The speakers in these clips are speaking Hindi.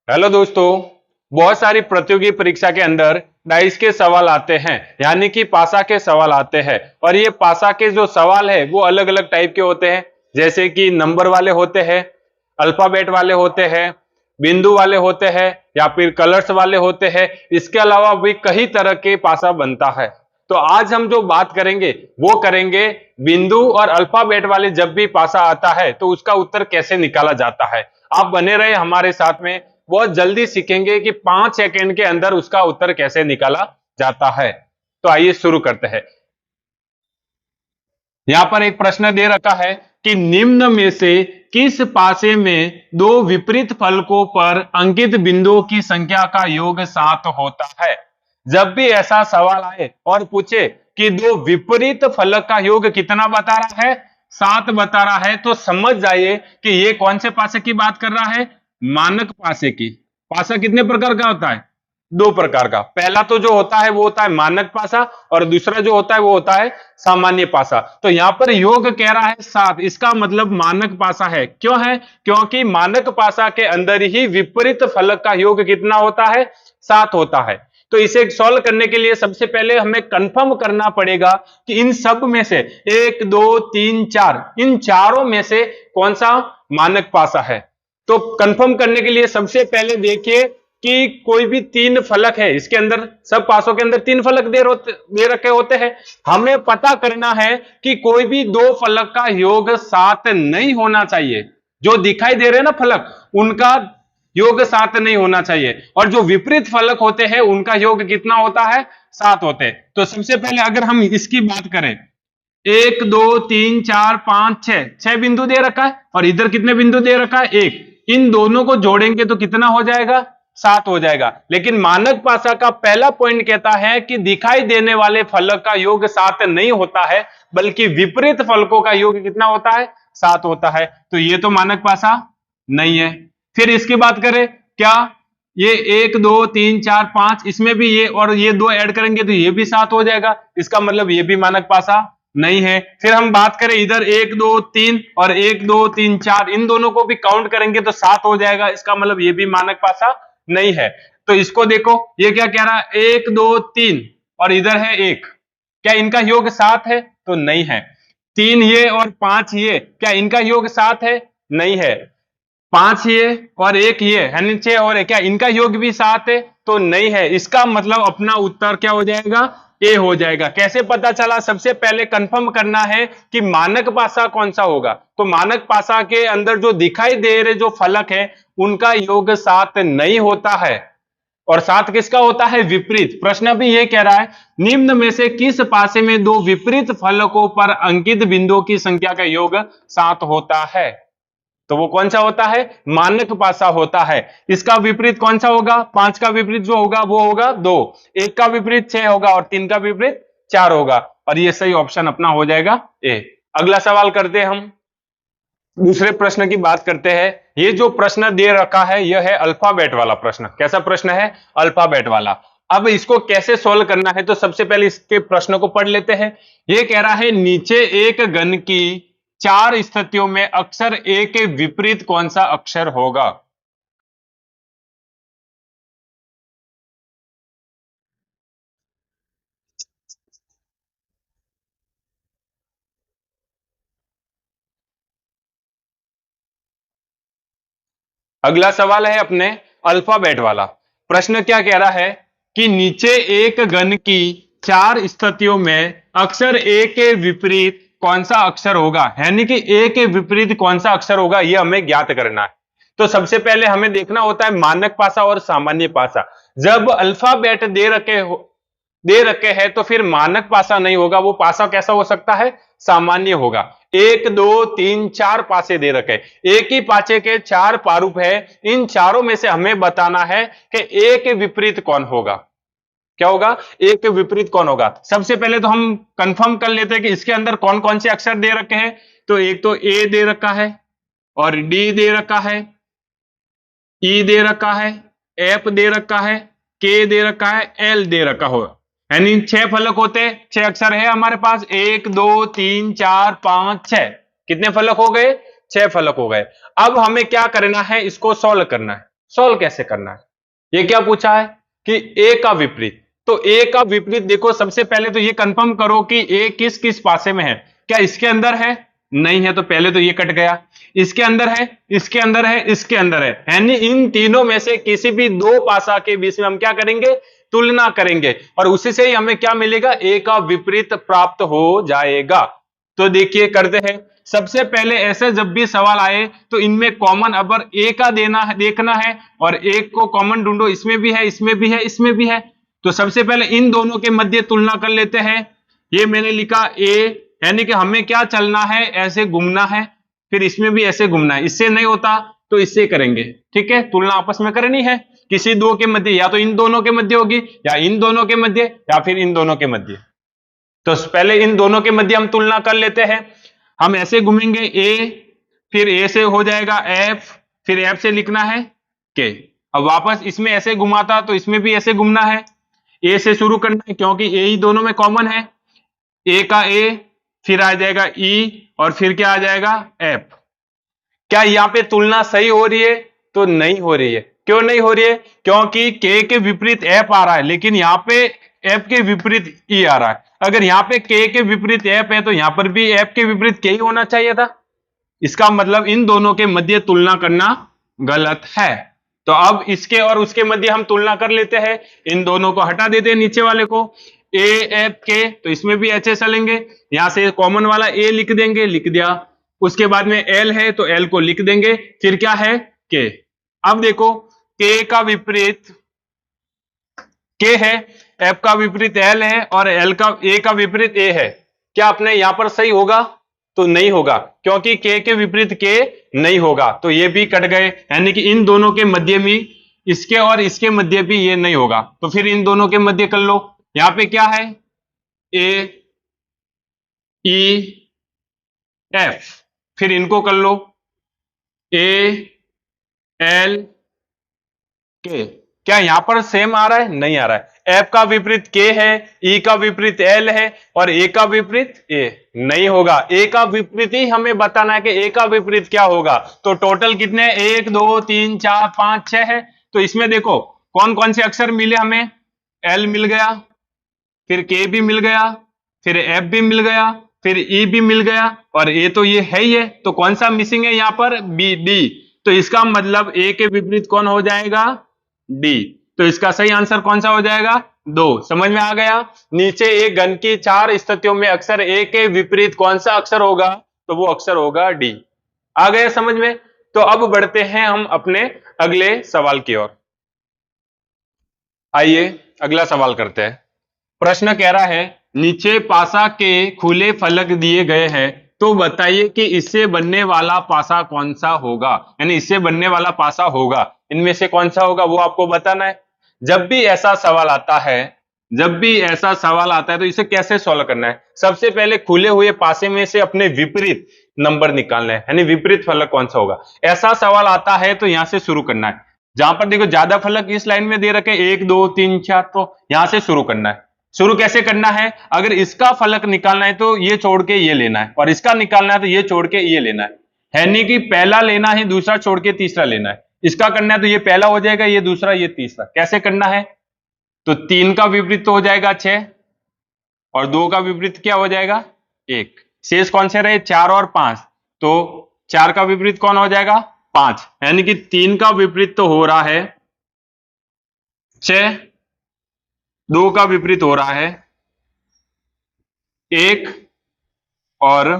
हेलो दोस्तों। बहुत सारी प्रतियोगी परीक्षा के अंदर डाइस के सवाल आते हैं, यानी कि पासा के सवाल आते हैं। और ये पासा के जो सवाल है वो अलग अलग टाइप के होते हैं, जैसे कि नंबर वाले होते हैं, अल्फाबेट वाले होते हैं, बिंदु वाले होते हैं, या फिर कलर्स वाले होते हैं। इसके अलावा भी कई तरह के पासा बनता है। तो आज हम जो बात करेंगे वो करेंगे बिंदु और अल्फाबेट वाले जब भी पासा आता है तो उसका उत्तर कैसे निकाला जाता है। आप बने रहे हमारे साथ में, बहुत जल्दी सीखेंगे कि 5 सेकंड के अंदर उसका उत्तर कैसे निकाला जाता है। तो आइए शुरू करते हैं। यहां पर एक प्रश्न दे रखा है कि निम्न में से किस पासे में दो विपरीत फलकों पर अंकित बिंदुओं की संख्या का योग 7 होता है। जब भी ऐसा सवाल आए और पूछे कि दो विपरीत फलक का योग कितना बता रहा है, 7 बता रहा है, तो समझ जाइए कि ये कौन से पासे की बात कर रहा है, मानक पासे की। पासा कितने प्रकार का होता है, 2 प्रकार का। पहला तो जो होता है वो होता है मानक पासा, और दूसरा जो होता है वो होता है सामान्य पासा। तो यहां पर योग कह रहा है 7, इसका मतलब मानक पासा है। क्यों है? क्योंकि मानक पासा के अंदर ही विपरीत फलक का योग कितना होता है, 7 होता है। तो इसे सॉल्व करने के लिए सबसे पहले हमें कंफर्म करना पड़ेगा कि इन सब में से 1 2 3 4, इन चारों में से कौन सा मानक पासा है। तो कंफर्म करने के लिए सबसे पहले देखिए कि कोई भी 3 फलक है, इसके अंदर सब पासों के अंदर 3 फलक दे रखे होते हैं। हमें पता करना है कि कोई भी 2 फलक का योग 7 नहीं होना चाहिए। जो दिखाई दे रहे हैं ना फलक, उनका योग 7 नहीं होना चाहिए, और जो विपरीत फलक होते हैं उनका योग कितना होता है, 7 होते हैं। तो सबसे पहले अगर हम इसकी बात करें, 1 2 3 4 5 6, 6 बिंदु दे रखा है, और इधर कितने बिंदु दे रखा है, 1। इन दोनों को जोड़ेंगे तो कितना हो जाएगा, 7 हो जाएगा। लेकिन मानक पासा का पहला पॉइंट कहता है कि दिखाई देने वाले फलक का योग 7 नहीं होता है, बल्कि विपरीत फलकों का योग कितना होता है, 7 होता है। तो ये तो मानक पासा नहीं है। फिर इसकी बात करें, क्या ये 1 2 3 4 5, इसमें भी ये और ये 2 ऐड करेंगे तो ये भी 7 हो जाएगा, इसका मतलब ये भी मानक पासा नहीं है। फिर हम बात करें इधर 1 2 3 और 1 2 3 4, इन दोनों को भी काउंट करेंगे तो 7 हो जाएगा, इसका मतलब ये भी मानक पासा नहीं है। तो इसको देखो, ये क्या कह रहा है, 1 2 3 और इधर है 1, क्या इनका योग 7 है, तो नहीं है। 3 ये और 5 ये, क्या इनका योग 7 है, नहीं है। 5 ये और 1 ये, यानी 6 और 1, क्या इनका योग भी 7 है, तो नहीं है। इसका मतलब अपना उत्तर क्या हो जाएगा, ए हो जाएगा। कैसे पता चला? सबसे पहले कंफर्म करना है कि मानक पासा कौन सा होगा। तो मानक पासा के अंदर जो दिखाई दे रहे जो फलक है उनका योग 7 नहीं होता है, और 7 किसका होता है, विपरीत। प्रश्न भी ये कह रहा है निम्न में से किस पासे में दो विपरीत फलकों पर अंकित बिंदुओं की संख्या का योग 7 होता है। तो वो कौन सा होता है, मानक पासा होता है। इसका विपरीत कौन सा होगा, 5 का विपरीत जो होगा वो होगा 2, 1 का विपरीत 6 होगा, और 3 का विपरीत 4 होगा, और ये सही ऑप्शन अपना हो जाएगा ए। अगला सवाल करते हैं, हम दूसरे प्रश्न की बात करते हैं। ये जो प्रश्न दे रखा है यह है अल्फाबेट वाला प्रश्न। कैसा प्रश्न है, अल्फाबेट वाला। अब इसको कैसे सोल्व करना है, तो सबसे पहले इसके प्रश्न को पढ़ लेते हैं। ये कह रहा है नीचे एक घन की 4 स्थितियों में अक्षर ए के विपरीत कौन सा अक्षर होगा। अगला सवाल है अपने अल्फाबेट वाला। प्रश्न क्या कह रहा है कि नीचे एक घन की 4 स्थितियों में अक्षर ए के विपरीत कौन सा अक्षर होगा, यानी कि ए के विपरीत कौन सा अक्षर होगा, यह हमें ज्ञात करना है। तो सबसे पहले हमें देखना होता है मानक पासा और सामान्य पासा। जब अल्फाबेट दे रखे हैं तो फिर मानक पासा नहीं होगा, वो पासा कैसा हो सकता है, सामान्य होगा। 1 2 3 4 पासे दे रखे, एक ही पाचे के 4 प्रारूप है। इन चारों में से हमें बताना है कि ए के विपरीत कौन होगा। क्या होगा, ए के विपरीत कौन होगा। सबसे पहले तो हम कंफर्म कर लेते हैं कि इसके अंदर कौन कौन से अक्षर दे रखे हैं। तो एक तो ए दे रखा है, और डी दे रखा है, ई दे रखा है, एफ दे रखा है, के दे रखा है, एल दे रखा होगा। यानी 6 फलक होते हैं, 6 अक्षर है हमारे पास, 1 2 3 4 5 6। कितने फलक हो गए, 6 फलक हो गए। अब हमें क्या करना है, इसको सॉल्व करना है। सॉल्व कैसे करना है। ये क्या पूछा है कि ए का विपरीत, तो ए का विपरीत देखो, सबसे पहले तो ये कंफर्म करो कि ए किस किस पासे में है। क्या इसके अंदर है? नहीं है, तो पहले तो ये कट गया। इसके अंदर है, इसके अंदर है, इसके अंदर है, यानी इन तीनों में से किसी भी दो पासा के बीच में हम क्या करेंगे, तुलना करेंगे, और उसी से ही हमें क्या मिलेगा, ए का विपरीत प्राप्त हो जाएगा। तो देखिए करते हैं। सबसे पहले ऐसे जब भी सवाल आए तो इनमें कॉमन अबर ए का देना है, देखना है, और एक को कॉमन ढूंढो, इसमें भी है, इसमें भी है, इसमें भी है। तो सबसे पहले इन दोनों के मध्य तुलना कर लेते हैं। ये मैंने लिखा ए, यानी कि हमें क्या चलना है, ऐसे घूमना है, फिर इसमें भी ऐसे घूमना है। इससे नहीं होता तो इससे करेंगे, ठीक है। तुलना आपस में करनी है किसी दो के मध्य, या तो इन दोनों के मध्य होगी, या इन दोनों के मध्य, या फिर इन दोनों के मध्य। तो पहले इन दोनों के मध्य हम तुलना कर लेते हैं। हम ऐसे घूमेंगे ए, फिर ए से हो जाएगा एफ, फिर एफ से लिखना है के। अब वापस इसमें ऐसे घुमाता तो इसमें भी ऐसे घूमना है, ए से शुरू करना है क्योंकि ए ही दोनों में कॉमन है। ए का ए, फिर आ जाएगा ई, और फिर क्या आ जाएगा एफ। क्या यहां पे तुलना सही हो रही है? तो नहीं हो रही है। क्यों नहीं हो रही है? क्योंकि के विपरीत एफ आ रहा है, लेकिन यहां पे एफ के विपरीत ई आ रहा है। अगर यहां पे के विपरीत एफ है तो यहां पर भी एफ के विपरीत के ही होना चाहिए था। इसका मतलब इन दोनों के मध्य तुलना करना गलत है। तो अब इसके और उसके मध्य हम तुलना कर लेते हैं। इन दोनों को हटा देते हैं, नीचे वाले को, ए एफ के, तो इसमें भी ऐसे चलेंगे। यहां से कॉमन वाला ए लिख देंगे, लिख दिया। उसके बाद में एल है तो एल को लिख देंगे, फिर क्या है के। अब देखो के का विपरीत के है, एफ का विपरीत एल है, और एल का ए का विपरीत ए है। क्या अपने यहां पर सही होगा? तो नहीं होगा, क्योंकि के विपरीत के नहीं होगा, तो ये भी कट गए। यानी कि इन दोनों के मध्य में, इसके और इसके मध्य भी ये नहीं होगा। तो फिर इन दोनों के मध्य कर लो। यहां पे क्या है, ए ई एफ, फिर इनको कर लो, ए एल के। क्या यहां पर सेम आ रहा है? नहीं आ रहा है। एफ का विपरीत के है, ई का विपरीत एल है, और ए का विपरीत ए नहीं होगा। ए का विपरीत ही हमें बताना है कि ए का विपरीत क्या होगा। तो टोटल कितने, 1 2 3 4 5 6 है। तो इसमें देखो कौन कौन से अक्षर मिले हमें, एल मिल गया, फिर के भी मिल गया, फिर एफ भी मिल गया, फिर ई भी मिल गया, और ए तो ये है ही है। तो कौन सा मिसिंग है यहां पर, बी डी। तो इसका मतलब ए के विपरीत कौन हो जाएगा, डी। तो इसका सही आंसर कौन सा हो जाएगा, 2। समझ में आ गया। नीचे एक घन की 4 स्थितियों में अक्षर ए के विपरीत कौन सा अक्षर होगा, तो वो अक्षर होगा डी। आ गया समझ में। तो अब बढ़ते हैं हम अपने अगले सवाल की ओर। आइए अगला सवाल करते हैं। प्रश्न कह रहा है, नीचे पासा के खुले फलक दिए गए हैं, तो बताइए कि इससे बनने वाला पासा कौन सा होगा। यानी इससे बनने वाला पासा होगा, इनमें से कौन सा होगा वो आपको बताना है। जब भी ऐसा सवाल आता है, जब भी ऐसा सवाल आता है तो इसे कैसे सॉल्व करना है। सबसे पहले खुले हुए पासे में से अपने विपरीत नंबर निकालना है, यानी विपरीत फलक कौन सा होगा। ऐसा सवाल आता है तो यहां से शुरू करना है। जहां पर देखो ज्यादा फलक इस लाइन में दे रखे 1 2 3 4, तो यहां से शुरू करना है। शुरू कैसे करना है, अगर इसका फलक निकालना है तो ये छोड़ के ये लेना है, और इसका निकालना है तो ये छोड़ के ये लेना है। यानी कि पहला लेना है, दूसरा छोड़ के तीसरा लेना है। इसका करना है तो ये पहला हो जाएगा, ये दूसरा, ये तीसरा। कैसे करना है, तो 3 का विपरीत तो हो जाएगा 6, और 2 का विपरीत क्या हो जाएगा 1। शेष कौन से रहे, 4 और 5। तो 4 का विपरीत कौन हो जाएगा 5, यानी कि 3 का विपरीत तो हो रहा है 6, 2 का विपरीत हो रहा है 1, और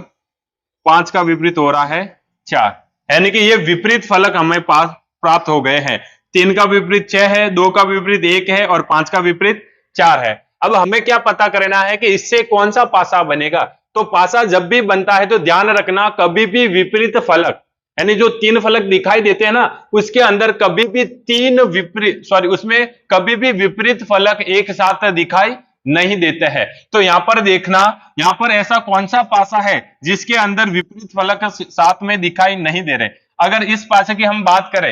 5 का विपरीत हो रहा है 4। यानी कि ये विपरीत फलक हमें पास प्राप्त हो गए हैं। 3 का विपरीत 6 है, 2 का विपरीत 1 है, और 5 का विपरीत 4 है। अब हमें क्या पता करना है कि इससे कौन सा पासा बनेगा। तो पासा जब भी बनता है तो ध्यान रखना, कभी भी विपरीत फलक, यानी जो 3 फलक दिखाई देते हैं ना, उसके अंदर कभी भी 3 विपरीत, उसमें कभी भी विपरीत फलक एक साथ दिखाई नहीं देते हैं। तो यहां पर देखना, यहां पर ऐसा कौन सा पासा है जिसके अंदर विपरीत फलक साथ में दिखाई नहीं दे रहे। अगर इस पासे की हम बात करें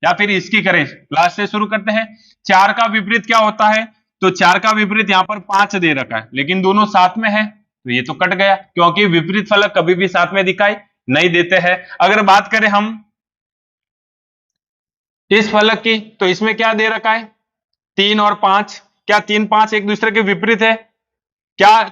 या फिर इसकी करें, लास्ट से शुरू करते हैं। 4 का विपरीत क्या होता है, तो 4 का विपरीत यहां पर 5 दे रखा है, लेकिन दोनों साथ में है, तो ये तो कट गया, क्योंकि विपरीत फलक कभी भी साथ में दिखाई नहीं देते हैं। अगर बात करें हम इस फलक की, तो इसमें क्या दे रखा है 3 और 5, क्या 3 5 एक दूसरे के विपरीत है? क्या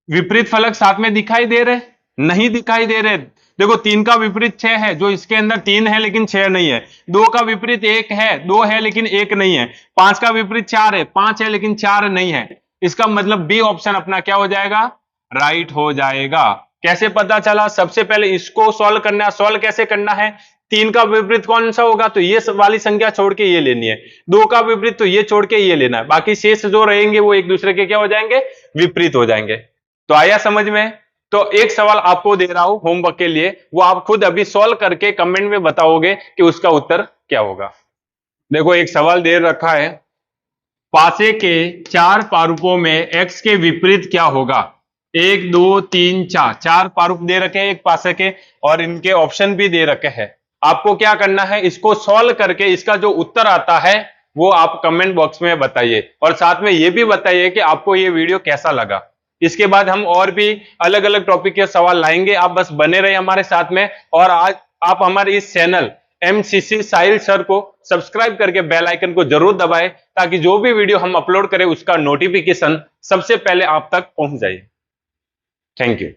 विपरीत फलक साथ में दिखाई दे रहे? नहीं दिखाई दे रहे। देखो 3 का विपरीत 6 है, जो इसके अंदर 3 है लेकिन 6 नहीं है। 2 का विपरीत 1 है, 2 है लेकिन 1 नहीं है। 5 का विपरीत 4 है, 5 है लेकिन 4 नहीं है। इसका मतलब बी ऑप्शन अपना क्या हो जाएगा? राइट हो जाएगा। कैसे पता चला? सबसे पहले इसको सॉल्व करना है। सॉल्व कैसे करना है? 3 का विपरीत कौन सा होगा? तो ये वाली संख्या छोड़ के ये लेनी है। 2 का विपरीत तो ये छोड़ के ये लेना है। बाकी शेष जो रहेंगे वो एक दूसरे के क्या हो जाएंगे? विपरीत हो जाएंगे। तो आया समझ में? तो एक सवाल आपको दे रहा हूं होमवर्क के लिए, वो आप खुद अभी सॉल्व करके कमेंट में बताओगे कि उसका उत्तर क्या होगा। देखो एक सवाल दे रखा है, पासे के 4 पारूपों में x के विपरीत क्या होगा? 1 2 3 4, 4 पारूप दे रखे हैं एक पासे के, और इनके ऑप्शन भी दे रखे हैं। आपको क्या करना है? इसको सॉल्व करके इसका जो उत्तर आता है वो आप कमेंट बॉक्स में बताइए, और साथ में ये भी बताइए कि आपको ये वीडियो कैसा लगा। इसके बाद हम और भी अलग अलग टॉपिक के सवाल लाएंगे। आप बस बने रहे हमारे साथ में, और आज आप हमारे इस चैनल एमसीसी साहिल सर को सब्सक्राइब करके बेल आइकन को जरूर दबाएं, ताकि जो भी वीडियो हम अपलोड करें उसका नोटिफिकेशन सबसे पहले आप तक पहुंच जाए। Thank you.